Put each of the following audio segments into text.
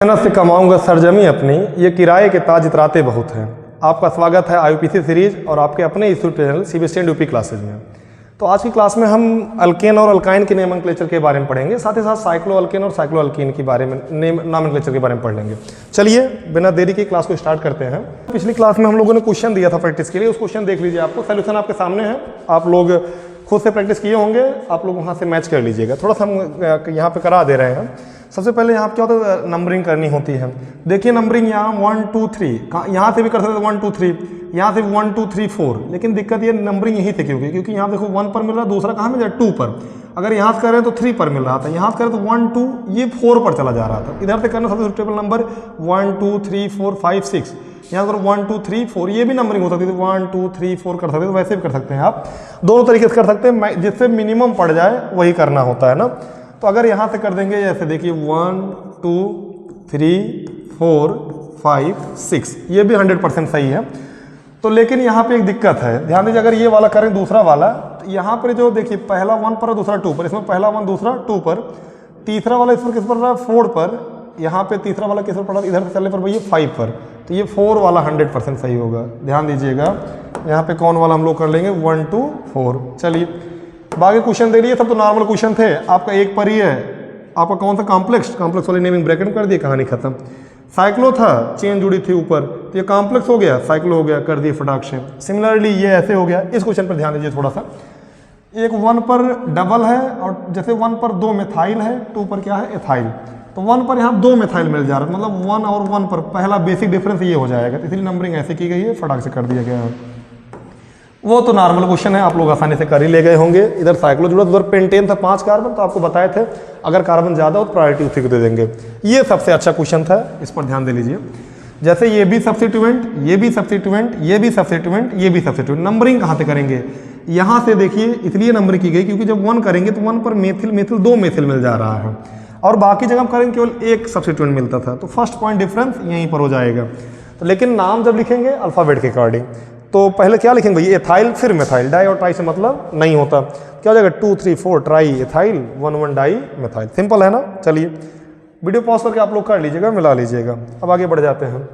मेहनत से कमाऊंगा सरजमी अपनी, ये किराए के ताज इतराते बहुत हैं। आपका स्वागत है IUPAC सीरीज और आपके अपने YouTube channel CBSE and UP classes में। तो आज की क्लास में हम अल्केन और अल्काइन के नोमेनक्लेचर के बारे में पढ़ेंगे, साथ ही साथ साइक्लो अल्केन और साइक्लो अल्कीन के बारे में नोमेनक्लेचर के बारे में पढ़ लेंगे। चलिए बिना देरी की क्लास को स्टार्ट करते हैं। पिछली क्लास में हम लोगों ने क्वेश्चन दिया था प्रैक्टिस के लिए, उस क्वेश्चन देख लीजिए, आपको सोल्यूशन आपके सामने है, आप लोग खुद से प्रैक्टिस किए होंगे, आप लोग वहाँ से मैच कर लीजिएगा। थोड़ा सा हम यहाँ पे करा दे रहे हैं। सबसे पहले यहाँ क्या होता है, नंबरिंग करनी होती है। देखिए नंबरिंग यहाँ 1 2 3, यहाँ से भी कर सकते 1 2 3, यहाँ से 1 2 3 4, लेकिन दिक्कत ये नंबरिंग यहीं से क्योंकि यहाँ देखो 1 पर मिल रहा है, दूसरा कहाँ मिल रहा है 2 पर। अगर यहाँ से करें तो 3 पर मिल रहा था, यहाँ से करें तो 1 2, ये 4 पर चला जा रहा था। इधर से करना सबसे सुटेबल नंबर 1 2 3 4 5 6, यहाँ पर 1 2 3 4, ये भी नंबरिंग हो सकती है, 1 2 3 4 कर सकते हैं। तो वैसे भी कर सकते हैं आप, दोनों तरीके से कर सकते हैं, जिससे मिनिमम पड़ जाए वही करना होता है ना। तो अगर यहाँ से कर देंगे जैसे देखिए 1 2 3 4 5 6, ये भी 100% सही है। तो लेकिन यहाँ पे एक दिक्कत है, ध्यान दीजिए, अगर ये वाला करें दूसरा वाला, तो यहाँ पर जो देखिए पहला 1 पर और दूसरा 2 पर, इसमें पहला 1 दूसरा 2 पर, तीसरा वाला इस पर किस पर रहा है 4 पर, यहाँ पे तीसरा वाला किस पर पड़ा, इधर से चलने पर भैया 5 पर, तो ये 4 वाला 100% सही होगा। ध्यान दीजिएगा, यहाँ पे कौन वाला हम लोग कर लेंगे 1 2 4। चलिए बाकी क्वेश्चन दे लिए, सब तो नॉर्मल क्वेश्चन थे। आपका एक पर ही है, आपका कौन सा कॉम्प्लेक्स वाली नेमिंग ब्रैकेट कर दिए, कहानी खत्म। साइक्लो था, चेन जुड़ी थी ऊपर, तो ये कॉम्प्लेक्स हो गया, साइक्लो हो गया, कर दिए फटाक से। सिमिलरली ये ऐसे हो गया। इस क्वेश्चन पर ध्यान दीजिए थोड़ा सा, एक 1 पर डबल है और जैसे 1 पर 2 मिथाइल है, 2 पर क्या है एथाइल, तो 1 पर यहाँ 2 मिथाइल मिल जा रहा है, मतलब 1 और 1 पर पहला बेसिक डिफरेंस ये हो जाएगा, तो इसलिए नंबरिंग ऐसे की गई है, फटाक से कर दिया गया है। वो तो नॉर्मल क्वेश्चन है, आप लोग आसानी से कर ही ले गए होंगे। इधर साइक्लो जुड़ा, उधर पेंटेन था 5 कार्बन, तो आपको बताए थे अगर कार्बन ज़्यादा हो तो प्रायोरिटी उसी को दे देंगे। ये सबसे अच्छा क्वेश्चन था, इस पर ध्यान दे लीजिए। जैसे ये भी सब्स्टिट्यूएंट, ये भी सब्स्टिट्यूएंट, ये भी सब्स्टिट्यूएंट, ये भी सब्स्टिट्यूएंट, नंबरिंग कहाँ से करेंगे, यहाँ से देखिए, इसलिए नंबर की गई क्योंकि जब 1 करेंगे तो 1 पर मेथिल 2 मेथिल मिल जा रहा है, और बाकी जगह हम करेंगे केवल एक सब्स्टिट्यूएंट मिलता था, तो फर्स्ट पॉइंट डिफरेंस यहीं पर हो जाएगा। तो लेकिन नाम जब लिखेंगे अल्फ़ाबेट के अकॉर्डिंग, तो पहले क्या लिखेंगे भैया एथाइल फिर मेथाइल, डाई और ट्राई से मतलब नहीं होता, क्या हो जाएगा 2 3 4 triethyl 1 1 dimethyl. Simple है ना। चलिए वीडियो पॉज करके आप लोग कर लीजिएगा, मिला लीजिएगा। अब आगे बढ़ जाते हैं।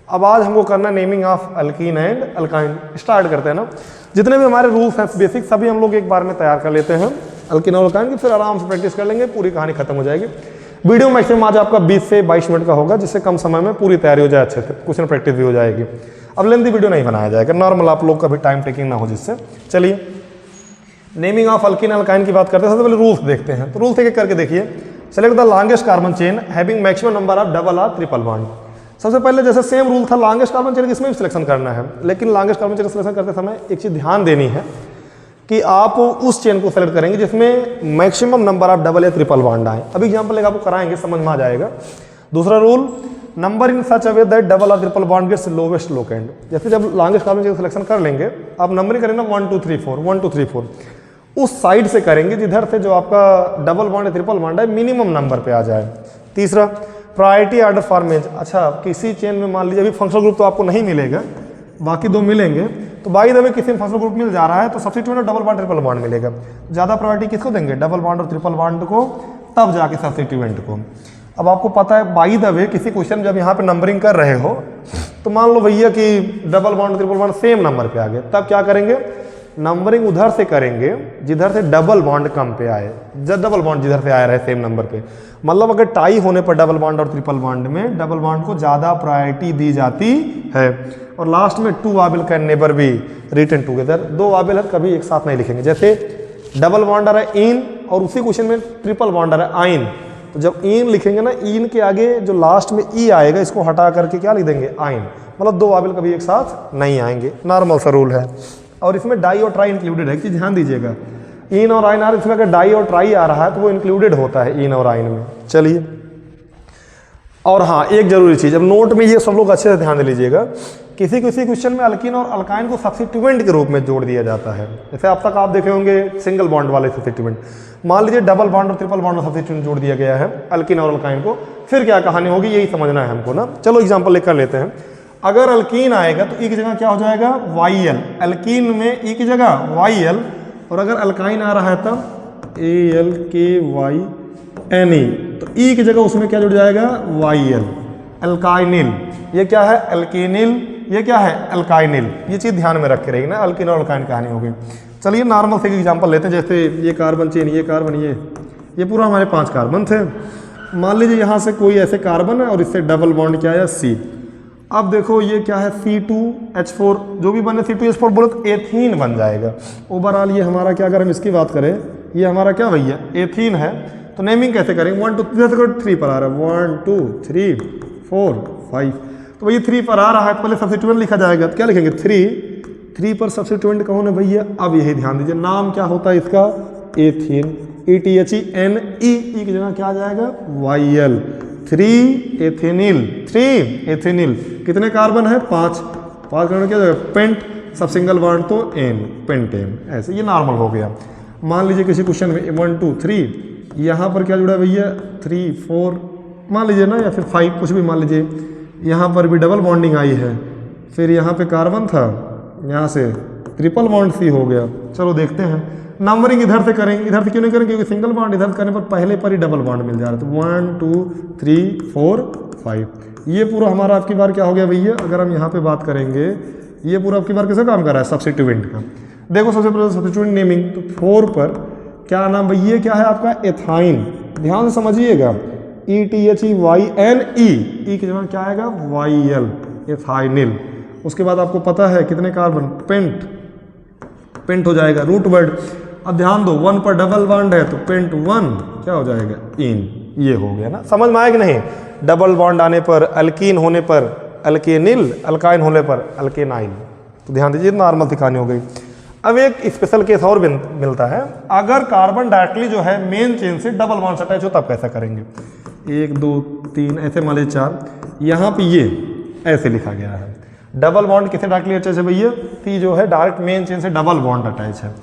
अब आज हमको करना naming of alkyne and alkyne. Start करते हैं ना। जितने भी हमारे रूल्स हैं बेसिक, सभी हम लोग एक बार में तैयार कर लेते हैं अल्कीन और अल्काइन की, फिर आराम से प्रैक्टिस कर लेंगे, पूरी कहानी खत्म हो जाएगी। वीडियो मैक्सिमम आज आपका 20 से 22 मिनट का होगा, जिससे कम समय में पूरी तैयारी हो जाए, अच्छे से क्वेश्चन प्रैक्टिस भी हो जाएगी। अब लेंथी वीडियो नहीं बनाया जाएगा, नॉर्मल आप लोग का भी टाइम टेकिंग ना हो जिससे। चलिए नेमिंग ऑफ अल्कीन अल्काइन की बात करते हैं। सबसे पहले रूल्स देखते हैं, तो रूल्स एक एक करके देखिए। Select the longest carbon chain having maximum number of double और ट्रिपल बॉन्ड। सबसे पहले जैसे सेम रूल था, लॉन्गेस्ट कार्बन चेन इसमें भी सिलेक्शन करना है, लेकिन लॉन्गेस्ट कार्बन चेन सिलेक्शन करते समय एक चीज़ ध्यान देनी है कि आप उस चेन को सेलेक्ट करेंगे जिसमें मैक्सिमम नंबर ऑफ डबल या ट्रिपल बॉन्ड आए। अभी एग्जाम्पल एक आपको कराएंगे, समझ में आ जाएगा। दूसरा rule, number in such a way that double और ट्रिपल बॉन्ड गेट्स लोवेस्ट लोकेंड। जैसे जब लॉन्गेस्ट कार्बन चेन सिलेक्शन कर लेंगे, आप नंबरिंग करेंगे 1 2 3 4 1 2 3 4, उस साइड से करेंगे जिधर से जो आपका डबल बॉन्ड या ट्रिपल बॉन्ड है मिनिमम नंबर पे आ जाए। तीसरा, प्रायोरिटी ऑर्डर फॉर मेज। अच्छा, किसी चेन में मान लीजिए अभी फंक्शनल ग्रुप तो आपको नहीं मिलेगा, बाकी 2 मिलेंगे, तो बाई द वे किसी में फंक्शनल ग्रुप मिल जा रहा है तो सब्स्टिट्यूएंट और डबल बॉन्ड ट्रिपल बॉन्ड मिलेगा। ज़्यादा प्रायोरिटी किसको देंगे, डबल बॉन्ड और ट्रिपल बॉन्ड को, तब जाके सब्स्टिट्यूएंट को। अब आपको पता है बाई द वे किसी क्वेश्चन जब यहाँ पे नंबरिंग कर रहे हो, तो मान लो भैया कि double bond triple bond same number पे आ गए, तब क्या करेंगे, नंबरिंग उधर से करेंगे जिधर से डबल बॉन्ड कम पे आए, जब डबल बॉन्ड जिधर से आ रहा है सेम नंबर पे। मतलब अगर टाई होने पर डबल बॉन्ड और ट्रिपल बॉन्ड में डबल बॉन्ड को ज़्यादा प्रायोरिटी दी जाती है। और लास्ट में 2 vowel can never be written together, 2 vowel है कभी एक साथ नहीं लिखेंगे। जैसे डबल बॉन्ड आ रहा है इन, और उसी क्वेश्चन में ट्रिपल बॉन्ड आ रहा है आइन, तो जब इन लिखेंगे ना, इन के आगे जो लास्ट में ई आएगा, इसको हटा करके क्या लिख देंगे आइन, मतलब 2 वाबिल कभी एक साथ नहीं आएंगे। नॉर्मल सा रूल है। और इसमें डाई और ट्राई इंक्लूडेड है, कि ध्यान दीजिएगा, इन और आइन आ रहा है, इसमें अगर डाई और ट्राई आ रहा है तो वो इंक्लूडेड होता है इन और आइन में। चलिए, और हाँ एक जरूरी चीज़, अब नोट में ये सब लोग अच्छे से ध्यान दे लीजिएगा, किसी किसी क्वेश्चन में अल्कीन और अल्काइन को सब्स्टिट्यूएंट के रूप में जोड़ दिया जाता है। जैसे अब तक आप देखे होंगे सिंगल बॉन्ड वाले सब्स्टिट्यूएंट, मान लीजिए डबल बॉन्ड और ट्रिपल बॉन्ड और सब्स्टिट्यूएंट जोड़ दिया गया है अल्कीन और अल्काइन को, फिर क्या कहानी होगी यही समझना है हमको ना। चलो एग्जाम्पल लेकर लेते हैं। अगर अल्कीन आएगा तो ई की जगह क्या हो जाएगा YL, अल्कीन में ई की जगह YL, और अगर अल्काइन आ रहा है तब ALKYNE तो ई की जगह उसमें क्या जुड़ जाएगा, YL, अल्काइनिल। ये क्या है, अल्केनिल, ये क्या है, अल्काइनिल। ये चीज़ ध्यान में रख के रही ना, अल्किन और अल्काइन कहानी हो गई। चलिए नॉर्मल से एग्जांपल लेते हैं, जैसे ये कार्बन चेन, ये कार्बन, ये पूरा हमारे 5 कार्बन थे। मान लीजिए यहाँ से कोई ऐसे कार्बन है और इससे डबल बॉन्ड क्या है, C। अब देखो ये क्या है, C2H4, जो भी बने C2H4 बोलो तो एथीन बन जाएगा। ओवरऑल ये हमारा क्या, अगर हम इसकी बात करें, ये हमारा क्या भैया, एथीन है। तो नेमिंग कैसे करेंगे, 1 2 3 पर आ रहा है, 1 2 3 4 5। तो भैया 3 पर आ रहा है, पहले सब्स्टिट्यूएंट लिखा जाएगा, तो क्या लिखेंगे, 3 पर सब्स्टिट्यूएंट कौन है भैया। अब यही ध्यान दीजिए, नाम क्या होता है इसका, एथीन, ETHENE, ई की जगह क्या आ जाएगा, YL, 3 एथेनिल, 3 एथेनिल। कितने कार्बन है, 5 कार्बन, क्या जाएगा, पेंट, सब सिंगल बॉन्ड तो N, पेंटेन। ऐसे ये नॉर्मल हो गया। मान लीजिए किसी क्वेश्चन में 1 2 3, यहाँ पर क्या जुड़ा भैया, 3 4 मान लीजिए ना, या फिर 5, कुछ भी मान लीजिए। यहाँ पर भी डबल बॉन्डिंग आई है, फिर यहाँ पे कार्बन था, यहाँ से ट्रिपल बॉन्ड C हो गया। चलो देखते हैं, नंबरिंग इधर से करेंगे, इधर से क्यों नहीं करेंगे, क्योंकि सिंगल बॉन्ड इधर करने पर पहले पर ही डबल बॉन्ड मिल जा रहा है। तो 1 2 3 4 5, ये पूरा हमारा आपकी बार क्या हो गया भैया। अगर हम यहाँ पे बात करेंगे, ये पूरा आपकी बार कैसे काम कर रहा है, सब्स्टिट्यूएंट का। देखो सबसे पहले सब्स्टिट्यूएंट नेमिंग, तो 4 पर क्या नाम भैया, क्या है आपका, एथाइन। ध्यान से समझिएगा, ETHEYNE, ई की जगह क्या आएगा, YL, एथाइनिल। उसके बाद आपको पता है कितने कार्बन, पेंट हो जाएगा, रूट वर्ड। अब ध्यान दो, 1 पर डबल बॉन्ड है तो पेंट 1 क्या हो जाएगा, इन। ये हो गया ना, समझ में आया कि नहीं। डबल बॉन्ड आने पर, अल्कीन होने पर अल्केनिल, अल्काइन होने पर अल्केनाइल। तो ध्यान दीजिए, नॉर्मल दिखानी हो गई। अब एक स्पेशल केस और मिलता है, अगर कार्बन डायरेक्टली जो है मेन चेन से डबल बॉन्ड से अटैच हो, तब कैसा करेंगे। 1 2 3 ऐसे मान लीजिए 4, यहाँ पे ये ऐसे लिखा गया है। डबल बॉन्ड किसे डायरेक्टली अटैच है भैया, सी जो है डायरेक्ट मेन चेन से डबल बॉन्ड अटैच है।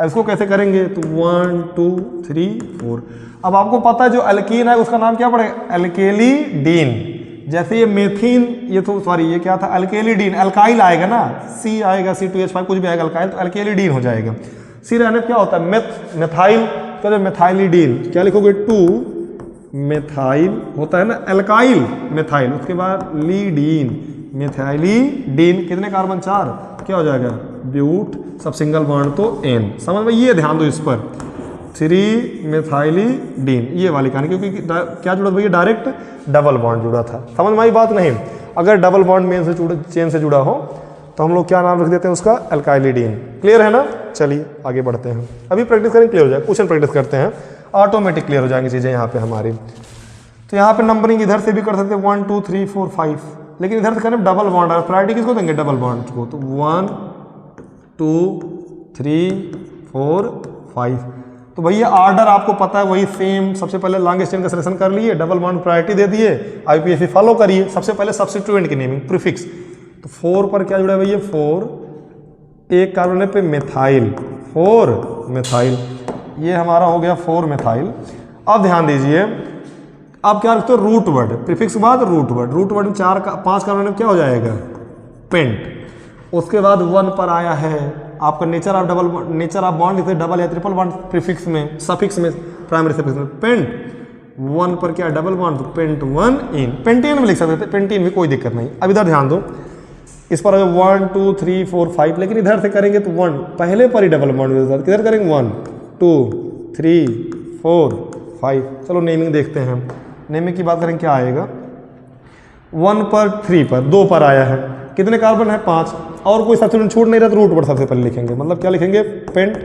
अब इसको कैसे करेंगे, तो 1 2 3 4। अब आपको पता है जो अल्कीन है उसका नाम क्या पड़ेगा, अल्केलीडीन। जैसे ये मेथिन, ये तो सॉरी ये क्या था, अल्केलीडीन, अल्काइल आएगा ना, C आएगा, C2H5 कुछ भी आएगा अल्काइल, तो अल्केलीडीन हो जाएगा। C रहने क्या होता है, मेथाइल, तो मेथाइलिडीन क्या लिखोगे, 2 मेथाइल होता है ना, अल्काइल मेथाइल, उसके बाद लीडीन, मेथाइलिडीन। कितने कार्बन, 4, क्या हो जाएगा, ब्यूट, सब सिंगल बॉन्ड तो N। समझ में, ये ध्यान दो इस पर, 3 मेथाइलिडीन, ये वाली कहानी, क्योंकि क्या जुड़ा भैया, डायरेक्ट डबल बॉन्ड जुड़ा था। समझ में आई बात नहीं। अगर डबल बॉन्ड मेन से चेन से जुड़ा हो तो हम लोग क्या नाम रख देते हैं उसका, अल्काइलिडीन। क्लियर है ना। चलिए आगे बढ़ते हैं, अभी प्रैक्टिस करें, क्लियर हो जाए, क्वेश्चन प्रैक्टिस करते हैं, ऑटोमेटिक क्लियर हो जाएंगी चीज़ें यहाँ पे हमारी। तो यहाँ पे नंबरिंग इधर से भी कर सकते हैं, 1 2 3 4 5, लेकिन इधर से करें डबल बॉन्ड, प्रायोरिटी किसको देंगे, डबल बॉन्ड को। तो 1 2 3 4 5। तो भैया ऑर्डर आपको पता है वही सेम, सबसे पहले लॉन्गेस्ट चेन का सिलेक्शन कर लिए, डबल बॉन्ड प्रायोरिटी दे दिए, IUPAC फॉलो करिए। सबसे पहले सब्स्टिट्यूएंट की नेमिंग, प्रीफिक्स। तो 4 पर क्या जुड़ा है भैया, 4, एक कार्बन पे मेथाइल, 4 मेथाइल, ये हमारा हो गया 4 मेथाइल। अब ध्यान दीजिए, अब क्या रखते हो, रूट वर्ड, प्रीफिक्स के बाद रूट वर्ड। रूट वर्ड में 5 कार्बन में क्या हो जाएगा, पेंट। उसके बाद 1 पर आया है आपका नेचर ऑफ बॉन्ड, इसे डबल या ट्रिपल बॉन्ड प्रीफिक्स में, सफिक्स में, प्राइमरी सफिक्स में, पेंट। 1 पर क्या डबल बॉन्ड, तो पेंट 1 इन, पेंटेन में लिख सकते थे, पेंटेन में कोई दिक्कत नहीं। अब इधर ध्यान दो, इस पर 1 2 3 4 5, लेकिन इधर से करेंगे तो 1 पहले पर ही डबल बॉन्ड मिलता है, किधर करेंगे 1 2 3 4 5। चलो नेमिंग देखते हैं, नेमिंग की बात करें क्या आएगा, 1 पर 3 पर 2 पर आया है, कितने कार्बन है 5, और कोई सब्स्टिट्यूएंट छूट नहीं रहा तो रूट वर्ड सबसे पहले लिखेंगे, मतलब क्या लिखेंगे, पेंट।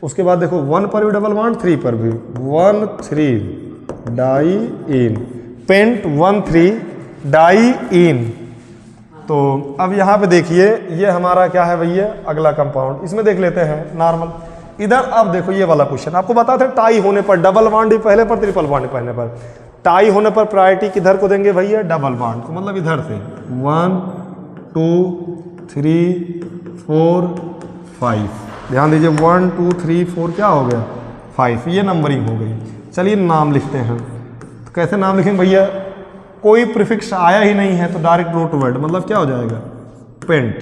उसके बाद देखो 1 पर भी डबल बॉन्ड, 3 पर भी, 1 3 डाई इन, पेंट 1 3 डाई इन। तो अब यहाँ पे देखिए ये हमारा क्या है भैया, अगला कंपाउंड, इसमें देख लेते हैं नॉर्मल। इधर अब देखो ये वाला क्वेश्चन आपको बताते हैं, टाई होने पर डबल बॉन्ड पहले पर, ट्रिपल बॉन्ड पहले पर, टाई होने पर प्रायोरिटी किधर को देंगे भैया, डबल बॉन्ड को, मतलब इधर से 1 2 3 4 5। ध्यान दीजिए 1 2 3 4 क्या हो गया 5, ये नंबरिंग हो गई। चलिए नाम लिखते हैं, तो कैसे नाम लिखेंगे भैया, कोई प्रीफिक्स आया ही नहीं है तो डायरेक्ट रूट वर्ड, मतलब क्या हो जाएगा, पेंट।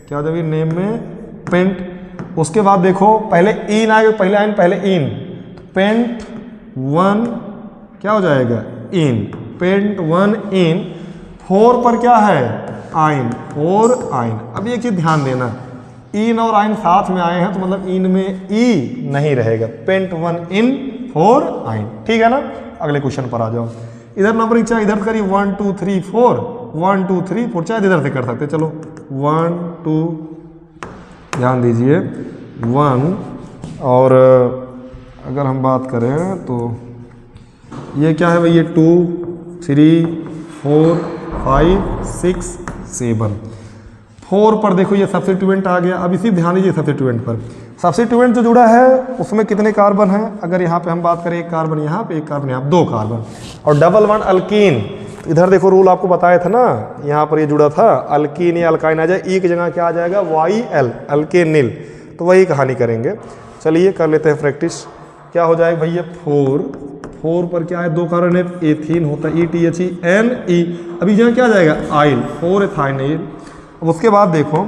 क्या हो जाएगा नेम में, पेंट। उसके बाद देखो पहले इन आएगा, पहले आइन पहले इन, पेंट 1 क्या हो जाएगा इन, पेंट 1 इन। 4 पर क्या है आइन, 4 आइन। अब ये चीज ध्यान देना, इन और आइन साथ में आए हैं तो मतलब इन में ई नहीं रहेगा, पेंट 1 इन 4 आइन, ठीक है ना। अगले क्वेश्चन पर आ जाओ। इधर नंबरिंग चाहे इधर करिए 1 2 3 4, 1 2 3 4, चाहे इधर से कर सकते, चलो 1 2, ध्यान दीजिए 1, और अगर हम बात करें तो ये क्या है भाई, ये 2 3 4 5 6 7। 4 पर देखो ये सब्स्टिट्यूएंट आ गया। अब इसी ध्यान दीजिए सब्स्टिट्यूएंट पर, सब्स्टिट्यूएंट जो जुड़ा है उसमें कितने कार्बन हैं, अगर यहाँ पे हम बात करें एक कार्बन यहाँ पे, एक कार्बन यहाँ पे, 2 कार्बन। और डबल बॉन्ड अल्कीन, इधर देखो रूल आपको बताया था ना, यहाँ पर ये जुड़ा था, अल्कीन या अल्काइन आ जाए, ई की जगह क्या आ जाएगा YL, अल्केनिल। तो वही कहानी करेंगे। चलिए कर लेते हैं प्रैक्टिस। क्या हो जाएगा भैया 4 पर क्या है 2 कार्बन है, एथीन होता है ETHENE। अभी यहाँ क्या आ जाएगा आइल, 4 एथाइनिल। अब उसके बाद देखो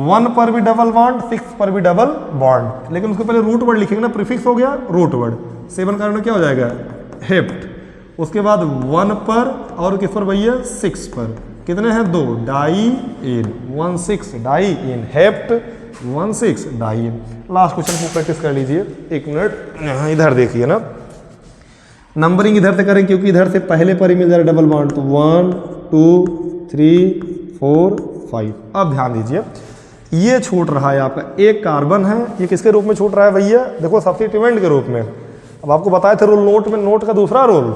1 पर भी डबल बॉन्ड, 6 पर भी डबल बॉन्ड, लेकिन उसके पहले रूट वर्ड लिखेंगे ना, प्रीफिक्स हो गया रूट वर्ड। 7 कार्बन में क्या हो जाएगा हेप्ट। उसके बाद 1 पर और किस पर भैया 6 पर, कितने हैं 2, डाई इन 16, डाई इन हेप्ट 16 डाई इन। लास्ट क्वेश्चन को प्रैक्टिस कर लीजिए, 1 मिनट। यहाँ इधर देखिए ना, नंबरिंग इधर से करें क्योंकि इधर से पहले पर ही मिल जाए डबल बॉन्ड, तो 1 2 3 4 5। अब ध्यान दीजिए ये छूट रहा है आपका, एक कार्बन है, ये किसके रूप में छूट रहा है भैया, देखो सब्स्टिट्यूएंट के रूप में। अब आपको बताए थे रूल नोट में, नोट का दूसरा रूल,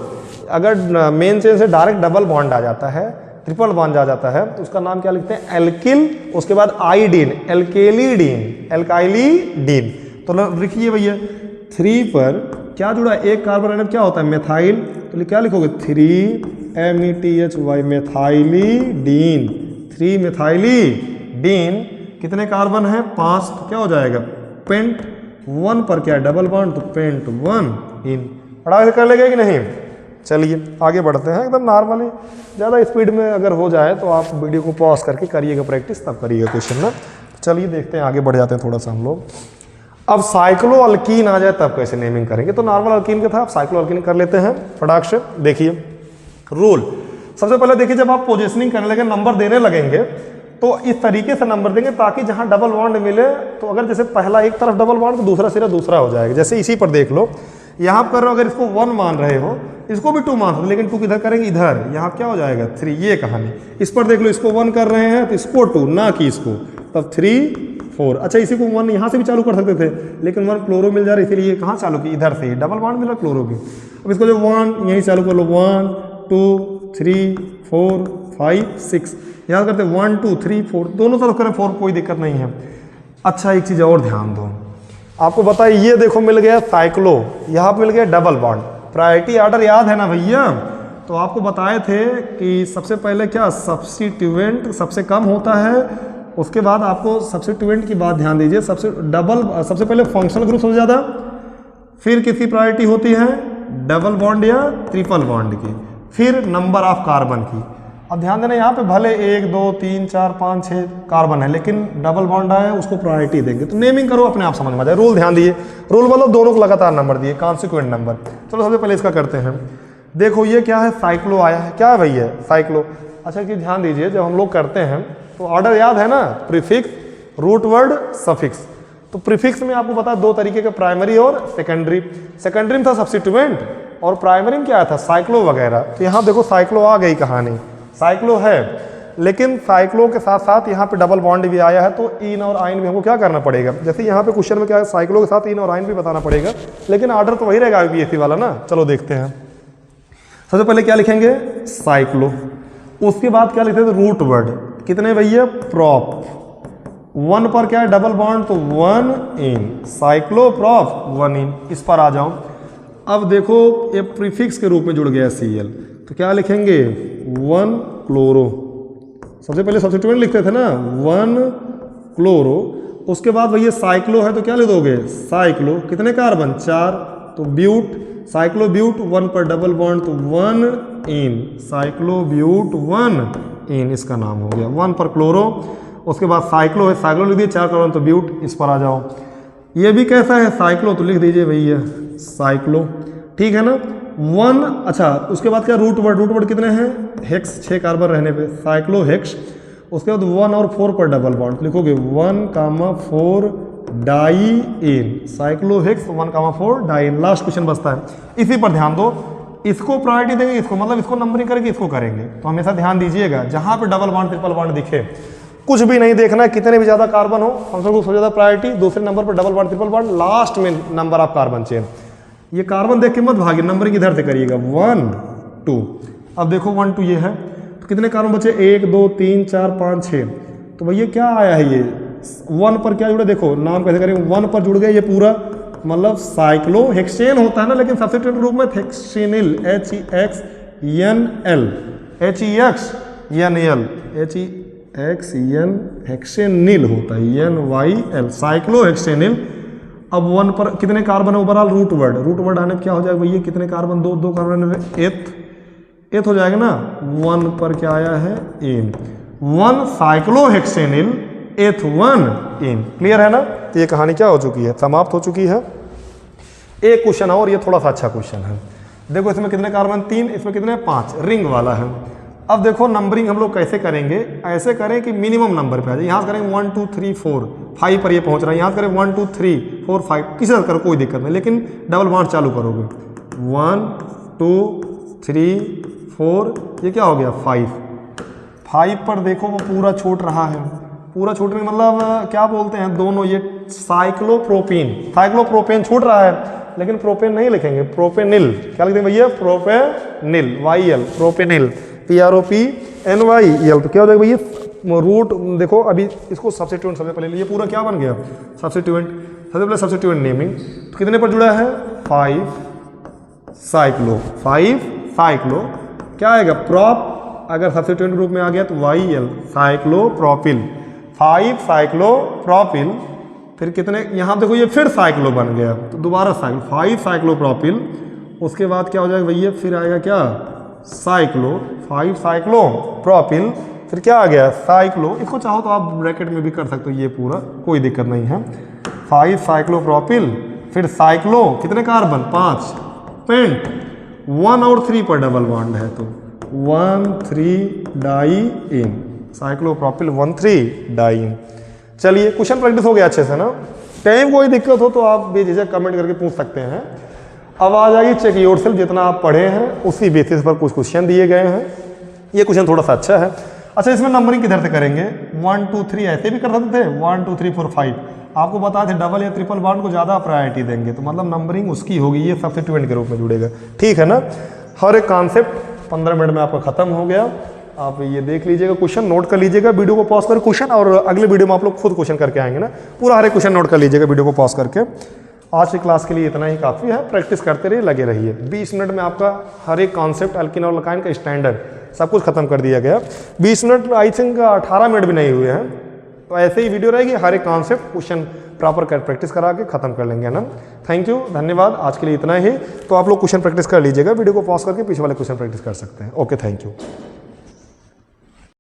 अगर मेन चेन से डायरेक्ट डबल बॉन्ड आ जाता है, ट्रिपल बॉन्ड आ जाता है, तो उसका नाम क्या लिखते हैं एल्किल, उसके बाद आइडीन, एल्केलीडीन, एल्काइलीडीन। तो लिखिए भैया 3 पर क्या जुड़ा, एक कार्बन क्या होता है मेथाइल, तो क्या लिखोगे 3 मेथाइलीडीन, 3 मेथाइलीडीन। कितने कार्बन है 5, तो क्या हो जाएगा पेंट 1 पर क्या है डबल बॉन्ड, तो पेंट 1 इन। पढ़ा कर लेगा कि नहीं। चलिए आगे बढ़ते हैं एकदम नॉर्मली, ज़्यादा स्पीड में अगर हो जाए तो आप वीडियो को पॉज करके करिएगा प्रैक्टिस, तब करिएगा क्वेश्चन ना। चलिए देखते हैं, आगे बढ़ जाते हैं थोड़ा सा हम लोग। अब साइक्लो अल्कीन आ जाए तब कैसे नेमिंग करेंगे, तो नॉर्मल अल्कीन का था, अब साइक्लो अल्कीन कर लेते हैं फटाक से। देखिए रूल, सबसे पहले देखिए जब आप पोजिशनिंग करने लगे, नंबर देने लगेंगे तो इस तरीके से नंबर देंगे ताकि जहां डबल बॉन्ड मिले, तो अगर जैसे पहला एक तरफ डबल बॉन्ड तो दूसरा सिरा दूसरा हो जाएगा। जैसे इसी पर देख लो, यहाँ पर अगर इसको 1 मान रहे हो, इसको भी 2 मान सकते, लेकिन 2 किधर करेंगे इधर, यहाँ क्या हो जाएगा 3, ये कहानी। इस पर देख लो, इसको 1 कर रहे हैं तो इसको 2 ना कि इसको, तब 3 4। अच्छा इसी को 1 यहाँ से भी चालू कर सकते थे, लेकिन 1 क्लोरो मिल जा रहा है, इसीलिए कहाँ चालू की इधर से, डबल बॉन्ड मिला क्लोरो की। अब इसको जो 1 यहीं चालू कर लो, 1 2 3 4 5 6, याद करते 1 2 3 4, दोनों तरफ करें 4, कोई दिक्कत नहीं है। अच्छा एक चीज़ और ध्यान दो, आपको बताइए ये देखो मिल गया साइक्लो, यहाँ पे मिल गया डबल बॉन्ड। प्रायोरिटी ऑर्डर याद है ना भैया, तो आपको बताए थे कि सबसे पहले क्या सब्स्टिट्यूएंट सबसे कम होता है, उसके बाद आपको सब्स्टिट्यूएंट की बात ध्यान दीजिए, सबसे पहले फंक्शनल ग्रुप सबसे ज़्यादा, फिर किसकी प्रायोरिटी होती है डबल बॉन्ड या ट्रिपल बॉन्ड की, फिर नंबर ऑफ कार्बन की। अब ध्यान देना यहाँ पे भले 1 2 3 4 5 6 कार्बन है, लेकिन डबल बॉन्ड आए उसको प्रायोरिटी देंगे। तो नेमिंग करो अपने आप समझ में आ जाए। रूल ध्यान दिए, रूल मतलब दोनों को लगातार नंबर दिए, कॉन्सिक्वेंट नंबर। चलो सबसे पहले इसका करते हैं। देखो ये क्या है साइक्लो आया है, क्या है भैया साइक्लो। अच्छा कि ध्यान दीजिए जब हम लोग करते हैं तो ऑर्डर याद है ना, प्रीफिक्स रूट वर्ड सफिक्स। तो प्रीफिक्स में आपको पता 2 तरीके के, प्राइमरी और सेकेंडरी। सेकेंडरी में था सब्स्टिट्यूएंट और प्राइमरी में क्या आया था साइक्लो वगैरह। तो यहाँ देखो साइक्लो आ गई कहानी, साइक्लो है, लेकिन साइक्लो के साथ साथ यहाँ पे डबल बॉन्ड भी आया है, तो इन और आइन भी हमको क्या करना पड़ेगा। जैसे यहाँ पे क्वेश्चन में क्या है साइक्लो के साथ इन और आइन भी बताना पड़ेगा, लेकिन ऑर्डर तो वही रहेगा IUPAC वाला ना। चलो देखते हैं, सबसे पहले क्या लिखेंगे साइक्लो, उसके बाद क्या लिखते हैं रूट वर्ड, कितने भैया प्रॉप। 1 पर क्या है डबल बॉन्ड, तो 1 इन, साइक्लो प्रॉप 1 इन। इस पर आ जाओ, अब देखो ये प्रीफिक्स के रूप में जुड़ गया Cl, तो क्या लिखेंगे 1 क्लोरो। सबसे पहले सब्स्टिट्यूएंट लिखते थे ना 1 क्लोरो, उसके बाद भैया साइक्लो है तो क्या लिख दोगे साइक्लो, कितने कार्बन 4, तो ब्यूट, साइक्लो ब्यूट 1 पर डबल बॉन्ड, तो 1 इन, साइक्लो ब्यूट 1 इन, इसका नाम हो गया। 1 पर क्लोरो, उसके बाद साइक्लो है, साइक्लो लिख दिए 4 कार्बन, तो ब्यूट। इस पर आ जाओ, ये भी कैसा है साइक्लो, तो लिख दीजिए भैया साइक्लो, ठीक है ना। 1, अच्छा उसके बाद क्या रूट वर्ड कितने हैं, हेक्स 6 कार्बन रहने पे साइक्लोहेक्स। उसके बाद 1 और 4 पर डबल बॉन्ड लिखोगे 1,4 डाइईन, साइक्लोहेक्स 1,4 डाइईन। लास्ट क्वेश्चन बचता है, इसी पर ध्यान दो, इसको प्रायोरिटी देंगे, इसको मतलब इसको नंबरिंग करके इसको करेंगे। तो हमेशा ध्यान दीजिएगा जहां पे डबल बॉन्ड ट्रिपल बॉन्ड दिखे कुछ भी नहीं देखना है, कितने भी ज्यादा कार्बन हो फंक्शन को सबसे ज्यादा प्रायोरिटी, दूसरे नंबर पर double bond triple bond, last में नंबर ऑफ कार्बन चेन। ये कार्बन देख के मत भागिए, नंबरिंग इधर से करिएगा 1 2। अब देखो 1 2 ये है तो कितने कार्बन बचे 1 2 3 4 5 6। तो भैया क्या आया है, ये 1 पर क्या जुड़े, देखो नाम कैसे करेंगे, 1 पर जुड़ गए ये पूरा, मतलब साइक्लोहेक्सेन होता है ना, लेकिन सब्स्टिट्यूट रूप में हेक्सेनिल HEXNL हेक्सेनिल होता है NYL साइक्लोहेक्सेनिल। अब 1 पर कितने कार्बन है ओवरऑल, रूट वर्ड आने क्या हो जाएगा भैया, कितने कार्बन, दो कार्बन, एथ हो जाएगा ना। 1 पर क्या आया है एन, 1 साइक्लोहेक्सेनिल H1 इन, क्लियर है ना। तो ये कहानी क्या हो चुकी है, समाप्त हो चुकी है। एक क्वेश्चन और, ये थोड़ा सा अच्छा क्वेश्चन है। देखो इसमें कितने कार्बन 3, इसमें कितने 5, रिंग वाला है। अब देखो नंबरिंग हम लोग कैसे करेंगे, ऐसे करें कि मिनिमम नंबर पे आ जाए। यहाँ से करेंगे 1 2 3 4 5 पर ये पहुँच रहा है, यहाँ से करें 1 2 3 4 5, किसी तरह करो कोई दिक्कत नहीं, लेकिन डबल बॉन्ड चालू करोगे 1 2 3 4, ये क्या हो गया 5 पर देखो वो पूरा छूट रहा है, पूरा छूटने का मतलब क्या बोलते हैं, दोनों ये साइक्लोप्रोपेन छूट रहा है, लेकिन प्रोपेन नहीं लिखेंगे, प्रोपेनिल। क्या लिखते हैं भैया, प्रोपेनिल YL, प्रोपेनिल PROPNYL। तो क्या हो जाएगा भैया, रूट देखो अभी इसको सब्स्टिट्यूएंट सबसे पहले लिए, पूरा क्या बन गया सब्स्टिट्यूएंट, सबसे पहले सब्स्टिट्यूएंट नेमिंग। तो कितने पर जुड़ा है 5 साइक्लो क्या आएगा प्रॉप, अगर सब्स्टिट्यूएंट रूप में आ गया तो YL साइक्लोप्रोपिल, 5 साइक्लोप्रोपिल। फिर कितने यहाँ देखो ये फिर साइक्लो बन गया, तो दोबारा साइक्लो 5 साइक्लोप्रोपिल। उसके बाद क्या हो जाएगा भैया, फिर आएगा क्या साइक्लो 5 साइक्लोप्रोपिल, फिर क्या आ गया साइक्लो। इसको चाहो तो आप ब्रैकेट में भी कर सकते हो, ये पूरा कोई दिक्कत नहीं है। 5 साइक्लोप्रोपिल, फिर साइक्लो कितने कार्बन 5, पेंट 1 और 3 पर डबल बॉन्ड है तो 1 3 डाइईन, साइक्लोप्रोपिल 1 3 डाइईन। चलिए क्वेश्चन प्रैक्टिस हो गया अच्छे से ना। कहीं कोई दिक्कत हो तो आप बेझिझक कमेंट करके पूछ सकते हैं। अब आ जाएगी चेक योरसेल्फ, जितना आप पढ़े हैं उसी बेसिस पर कुछ क्वेश्चन दिए गए हैं। ये क्वेश्चन थोड़ा सा अच्छा है। अच्छा इसमें नंबरिंग किधर से करेंगे, 1 2 3 ऐसे भी कर सकते थे, 1 2 3 4 5। आपको बता थे डबल या ट्रिपल बॉन्ड को ज़्यादा प्रायोरिटी देंगे, तो मतलब नंबरिंग उसकी होगी, ये सब्स्टिट्यूएंट के रूप में जुड़ेगा, ठीक है ना। हर एक कॉन्सेप्ट 15 मिनट में आपका खत्म हो गया। आप ये देख लीजिएगा, क्वेश्चन नोट कर लीजिएगा, वीडियो को पॉज कर क्वेश्चन, और अगले वीडियो में आप लोग खुद क्वेश्चन करके आएंगे ना, पूरा हर एक क्वेश्चन नोट कर लीजिएगा वीडियो को पॉज करके। आज की क्लास के लिए इतना ही काफ़ी है, प्रैक्टिस करते रहिए, लगे रहिए। 20 मिनट में आपका हर एक कॉन्सेप्ट अल्किन और अल्काइन का स्टैंडर्ड सब कुछ खत्म कर दिया गया। 20 मिनट आई थिंक 18 मिनट भी नहीं हुए हैं, तो ऐसे ही वीडियो रहेगी, हर एक कॉन्सेप्ट क्वेश्चन प्रॉपर कर प्रैक्टिस करा के खत्म कर लेंगे ना। थैंक यू, धन्यवाद, आज के लिए इतना ही। तो आप लोग क्वेश्चन प्रैक्टिस कर लीजिएगा, वीडियो को पॉज करके पीछे वाले क्वेश्चन प्रैक्टिस कर सकते हैं। Okay, thank you.